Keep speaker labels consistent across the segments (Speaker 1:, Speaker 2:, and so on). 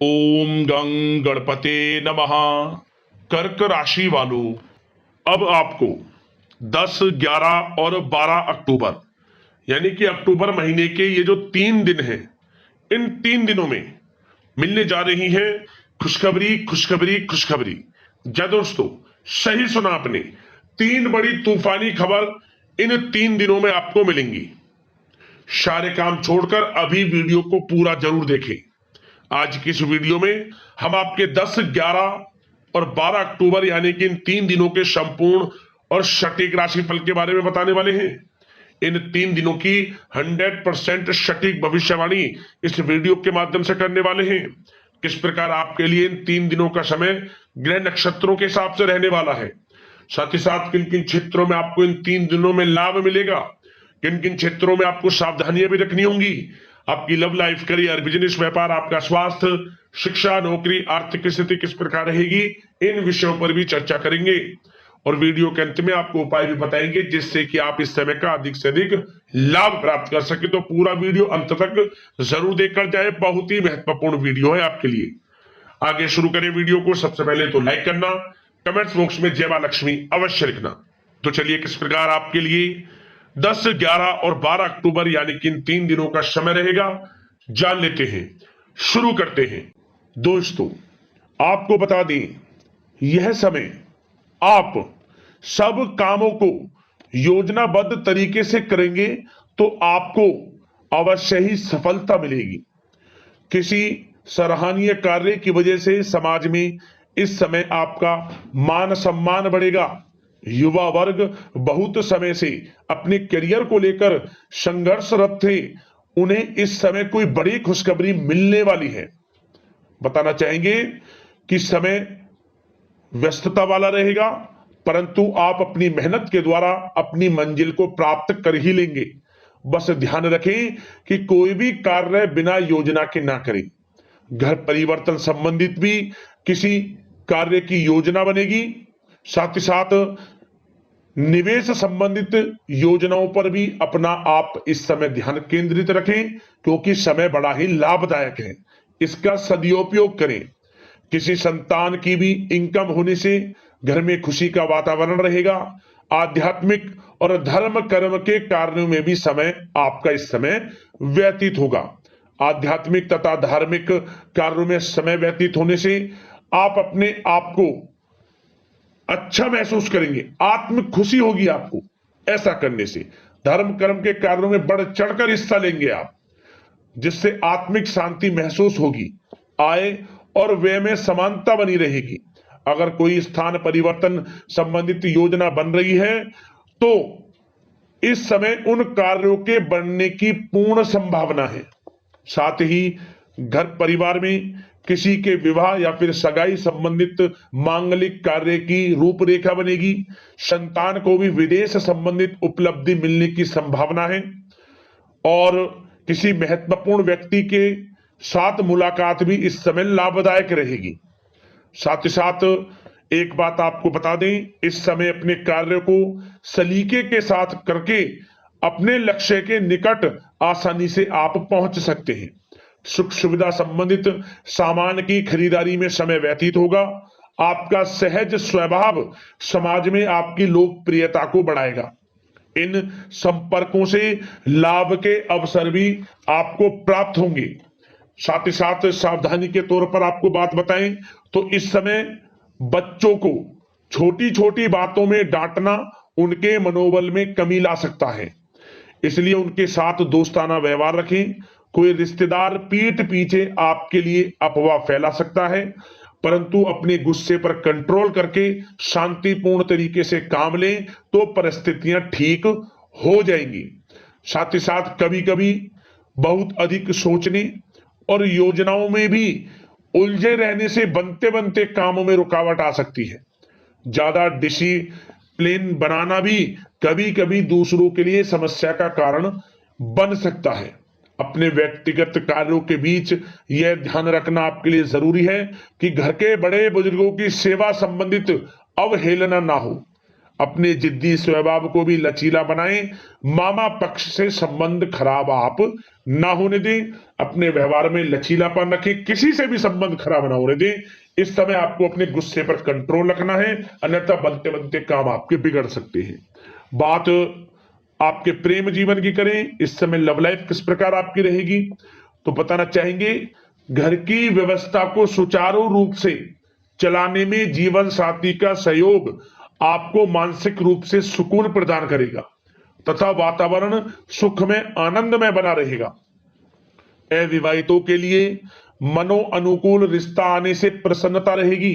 Speaker 1: ओम गं गणपते नमः। कर्क राशि वालों, अब आपको 10, 11 और 12 अक्टूबर यानी कि अक्टूबर महीने के ये जो 3 दिन हैं, इन 3 दिनों में मिलने जा रही है खुशखबरी खुशखबरी खुशखबरी। जी दोस्तों, सही सुना आपने, 3 बड़ी तूफानी खबर इन 3 दिनों में आपको मिलेंगी। सारे काम छोड़कर अभी वीडियो को पूरा जरूर देखें। आज की इस वीडियो में हम आपके 10, 11 और 12 अक्टूबर यानी कि इन 3 दिनों के संपूर्ण और सटीक राशिफल के बारे में बताने वाले हैं। इन 3 दिनों की 100% सटीक भविष्यवाणी इस वीडियो के माध्यम से करने वाले हैं। किस प्रकार आपके लिए इन 3 दिनों का समय ग्रह नक्षत्रों के हिसाब से रहने वाला है, साथ ही साथ किन किन क्षेत्रों में आपको इन 3 दिनों में लाभ मिलेगा, किन किन क्षेत्रों में आपको सावधानियां भी रखनी होंगी, आपकी लव लाइफ, करियर, बिजनेस, व्यापार, आपका स्वास्थ्य, शिक्षा, नौकरी, आर्थिक स्थिति किस प्रकार रहेगी, इन विषयों पर भी चर्चा करेंगे। और वीडियो के अंत में आपको उपाय भी बताएंगे जिससे कि आप इस समय का अधिक से अधिक लाभ प्राप्त कर सके। तो पूरा वीडियो अंत तक जरूर देखकर जाए, बहुत ही महत्वपूर्ण वीडियो है आपके लिए। आगे शुरू करें वीडियो को। सबसे पहले तो लाइक करना, कमेंट्स बॉक्स में जय मां लक्ष्मी अवश्य लिखना। तो चलिए किस प्रकार आपके लिए 10, 11 और 12 अक्टूबर यानी कि इन 3 दिनों का समय रहेगा, जान लेते हैं। शुरू करते हैं। दोस्तों, आपको बता दें, यह समय आप सब कामों को योजनाबद्ध तरीके से करेंगे तो आपको अवश्य ही सफलता मिलेगी। किसी सराहनीय कार्य की वजह से समाज में इस समय आपका मान सम्मान बढ़ेगा। युवा वर्ग बहुत समय से अपने करियर को लेकर संघर्षरत थे, उन्हें इस समय कोई बड़ी खुशखबरी मिलने वाली है। बताना चाहेंगे कि समय व्यस्तता वाला रहेगा, परंतु आप अपनी मेहनत के द्वारा अपनी मंजिल को प्राप्त कर ही लेंगे। बस ध्यान रखें कि कोई भी कार्य बिना योजना के ना करें। घर परिवर्तन संबंधित भी किसी कार्य की योजना बनेगी। साथ ही साथ निवेश संबंधित योजनाओं पर भी अपना आप इस समय ध्यान केंद्रित रखें, क्योंकि समय बड़ा ही लाभदायक है। इसका सदुपयोग करें। किसी संतान की भी इनकम होने से घर में खुशी का वातावरण रहेगा। आध्यात्मिक और धर्म कर्म के कार्यों में भी समय आपका इस समय व्यतीत होगा। आध्यात्मिक तथा धार्मिक कार्यों में समय व्यतीत होने से आप अपने आप को अच्छा महसूस करेंगे, आत्म खुशी होगी आपको। ऐसा करने से धर्म कर्म के कार्यों में बढ़ चढ़कर हिस्सा लेंगे आप, जिससे आत्मिक शांति महसूस होगी। आय और व्यय में समानता बनी रहेगी। अगर कोई स्थान परिवर्तन संबंधित योजना बन रही है तो इस समय उन कार्यों के बनने की पूर्ण संभावना है। साथ ही घर परिवार में किसी के विवाह या फिर सगाई संबंधित मांगलिक कार्य की रूपरेखा बनेगी। संतान को भी विदेश संबंधित उपलब्धि मिलने की संभावना है और किसी महत्वपूर्ण व्यक्ति के साथ मुलाकात भी इस समय लाभदायक रहेगी। साथ ही साथ एक बात आपको बता दें, इस समय अपने कार्य को सलीके के साथ करके अपने लक्ष्य के निकट आसानी से आप पहुंच सकते हैं। सुख सुविधा संबंधित सामान की खरीदारी में समय व्यतीत होगा। आपका सहज स्वभाव समाज में आपकी लोकप्रियता को बढ़ाएगा। इन संपर्कों से लाभ के अवसर भी आपको प्राप्त होंगे। साथ ही साथ सावधानी के तौर पर आपको बात बताएं तो इस समय बच्चों को छोटी छोटी बातों में डांटना उनके मनोबल में कमी ला सकता है, इसलिए उनके साथ दोस्ताना व्यवहार रखें। कोई रिश्तेदार पीठ पीछे आपके लिए अफवाह फैला सकता है, परंतु अपने गुस्से पर कंट्रोल करके शांतिपूर्ण तरीके से काम लें तो परिस्थितियां ठीक हो जाएंगी। साथ ही साथ कभी कभी बहुत अधिक सोचने और योजनाओं में भी उलझे रहने से बनते बनते कामों में रुकावट आ सकती है। ज्यादा डिसिप्लिन बनाना भी कभी कभी दूसरों के लिए समस्या का कारण बन सकता है। अपने व्यक्तिगत कार्यों के बीच यह ध्यान रखना आपके लिए जरूरी है कि घर के बड़े बुजुर्गों की सेवा संबंधित अवहेलना ना हो। अपने जिद्दी स्वभाव को भी लचीला बनाएं। मामा पक्ष से संबंध खराब आप ना होने दें। अपने व्यवहार में लचीलापन रखें, किसी से भी संबंध खराब ना होने दें। इस समय आपको अपने गुस्से पर कंट्रोल रखना है, अन्यथा बनते बनते काम आपके बिगड़ सकते हैं। बात आपके प्रेम जीवन की करें, इस समय लव लाइफ किस प्रकार आपकी रहेगी, तो बताना चाहेंगे घर की व्यवस्था को सुचारू रूप से चलाने में जीवन साथी का सहयोग आपको मानसिक रूप से सुकून प्रदान करेगा तथा वातावरण सुख में आनंद में बना रहेगा। अविवाहितों के लिए मनो अनुकूल रिश्ता आने से प्रसन्नता रहेगी।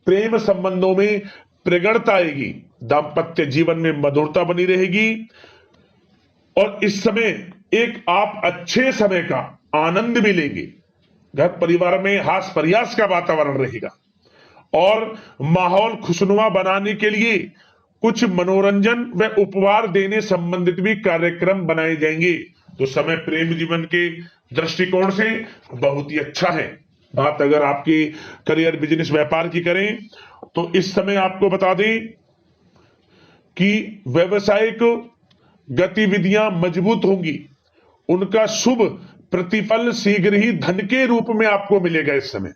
Speaker 1: प्रेम संबंधों में प्रगड़ता आएगी। दाम्पत्य जीवन में मधुरता बनी रहेगी और इस समय एक आप अच्छे समय का आनंद भी लेंगे। घर परिवार में हास प्रयास का वातावरण रहेगा और माहौल खुशनुमा बनाने के लिए कुछ मनोरंजन व उपहार देने संबंधित भी कार्यक्रम बनाए जाएंगे। तो समय प्रेम जीवन के दृष्टिकोण से बहुत ही अच्छा है। बात अगर आपकी करियर बिजनेस व्यापार की करें तो इस समय आपको बता दें कि व्यवसायिक गतिविधियां मजबूत होंगी। उनका शुभ प्रतिफल शीघ्र ही धन के रूप में आपको मिलेगा। इस समय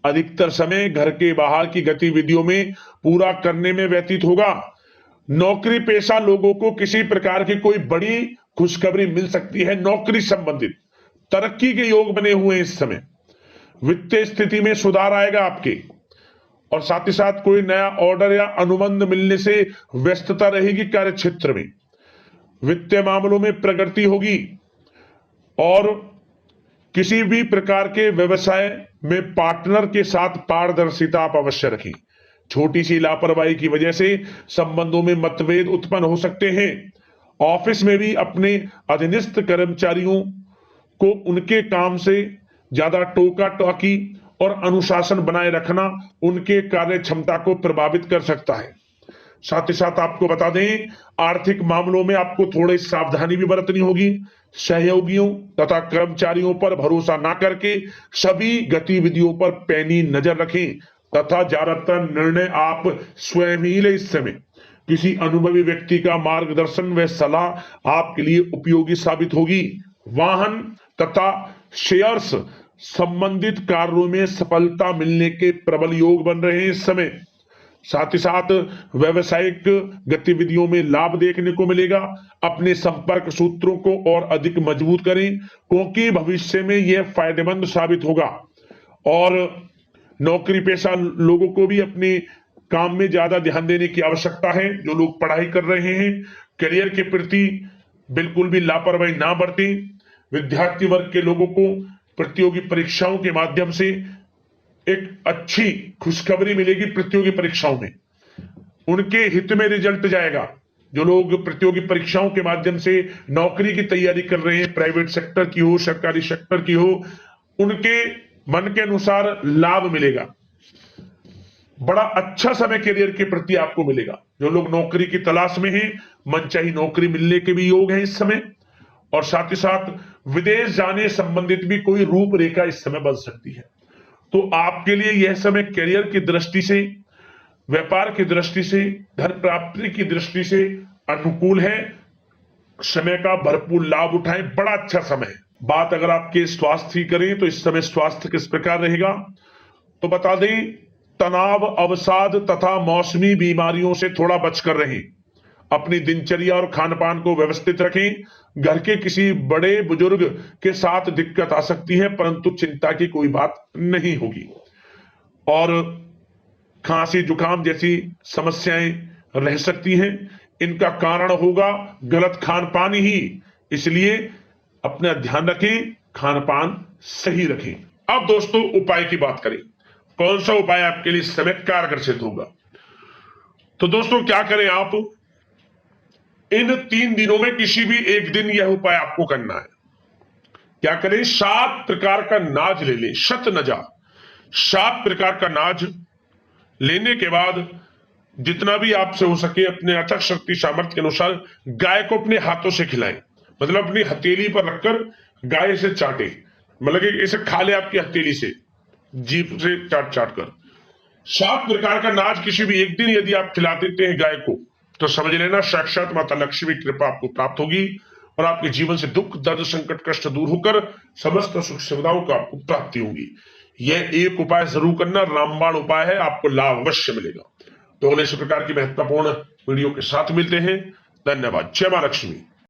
Speaker 1: अधिकतर समय घर के बाहर की गतिविधियों में पूरा करने में व्यतीत होगा। नौकरी पेशा लोगों को किसी प्रकार की कोई बड़ी खुशखबरी मिल सकती है। नौकरी संबंधित तरक्की के योग बने हुए हैं। इस समय वित्तीय स्थिति में सुधार आएगा आपके, और साथ ही साथ कोई नया ऑर्डर या अनुबंध मिलने से व्यस्तता रहेगी। कार्य क्षेत्र में वित्तीय मामलों में प्रगति होगी और किसी भी प्रकार के व्यवसाय में पार्टनर के साथ पारदर्शिता आप अवश्य रखें। छोटी सी लापरवाही की वजह से संबंधों में मतभेद उत्पन्न हो सकते हैं। ऑफिस में भी अपने अधीनस्थ कर्मचारियों को उनके काम से ज्यादा टोका टाकी और अनुशासन बनाए रखना उनके कार्य क्षमता को प्रभावित कर सकता है। साथ ही साथ आपको बता दें आर्थिक मामलों में आपको थोड़ी सावधानी भी बरतनी होगी। सहयोगियों तथा कर्मचारियों पर भरोसा ना करके सभी गतिविधियों पर पैनी नजर रखें तथा ज्यादातर निर्णय आप स्वयं ही लें। इस समय किसी अनुभवी व्यक्ति का मार्गदर्शन व सलाह आपके लिए उपयोगी साबित होगी। वाहन तथा शेयर्स संबंधित कार्यों में सफलता मिलने के प्रबल योग बन रहे हैं इस समय। साथ ही साथ व्यवसायिक गतिविधियों में लाभ देखने को मिलेगा। अपने संपर्क सूत्रों को और अधिक मजबूत करें क्योंकि भविष्य में यह फायदेमंद साबित होगा। और नौकरी पेशा लोगों को भी अपने काम में ज्यादा ध्यान देने की आवश्यकता है। जो लोग पढ़ाई कर रहे हैं करियर के प्रति बिल्कुल भी लापरवाही ना बरतें। विद्यार्थी वर्ग के लोगों को प्रतियोगी परीक्षाओं के माध्यम से एक अच्छी खुशखबरी मिलेगी। प्रतियोगी परीक्षाओं में उनके हित में रिजल्ट जाएगा। जो लोग प्रतियोगी परीक्षाओं के माध्यम से नौकरी की तैयारी कर रहे हैं, प्राइवेट सेक्टर की हो सरकारी सेक्टर की हो, उनके मन के अनुसार लाभ मिलेगा। बड़ा अच्छा समय करियर के प्रति आपको मिलेगा। जो लोग नौकरी की तलाश में हैं मनचाही नौकरी मिलने के भी योग हैं इस समय। और साथ ही साथ विदेश जाने संबंधित भी कोई रूपरेखा इस समय बन सकती है। तो आपके लिए यह समय करियर की दृष्टि से, व्यापार की दृष्टि से, धन प्राप्ति की दृष्टि से अनुकूल है। समय का भरपूर लाभ उठाएं, बड़ा अच्छा समय है। बात अगर आपके स्वास्थ्य की करें तो इस समय स्वास्थ्य किस प्रकार रहेगा, तो बता दें तनाव, अवसाद तथा मौसमी बीमारियों से थोड़ा बचकर रहें। अपनी दिनचर्या और खान पान को व्यवस्थित रखें। घर के किसी बड़े बुजुर्ग के साथ दिक्कत आ सकती है परंतु चिंता की कोई बात नहीं होगी। और खांसी जुकाम जैसी समस्याएं रह सकती हैं। इनका कारण होगा गलत खान पान ही, इसलिए अपना ध्यान रखें, खान पान सही रखें। अब दोस्तों उपाय की बात करें, कौन सा उपाय आपके लिए इस समय कारगर सिद्ध होगा। तो दोस्तों क्या करें, आप इन 3 दिनों में किसी भी एक दिन यह उपाय आपको करना है। क्या करें, 7 प्रकार का नाज ले लें, शतनजा। 7 प्रकार का नाज लेने के बाद जितना भी आपसे हो सके अपने अथक शक्ति सामर्थ्य के अनुसार गाय को अपने हाथों से खिलाएं। मतलब अपनी हथेली पर रखकर गाय से चाटे, मतलब कि इसे खा ले आपकी हथेली से, जीभ से चाट चाट कर। 7 प्रकार का नाज किसी भी एक दिन यदि आप खिला देते हैं गाय को तो समझ लेना साक्षात माता लक्ष्मी की कृपा आपको प्राप्त होगी और आपके जीवन से दुख दर्द संकट कष्ट दूर होकर समस्त सुख सुविधाओं को आपको प्राप्ति होगी। यह एक उपाय जरूर करना, रामबाण उपाय है, आपको लाभ अवश्य मिलेगा। तो अगले इस प्रकार की महत्वपूर्ण वीडियो के साथ मिलते हैं। धन्यवाद। जय मां लक्ष्मी।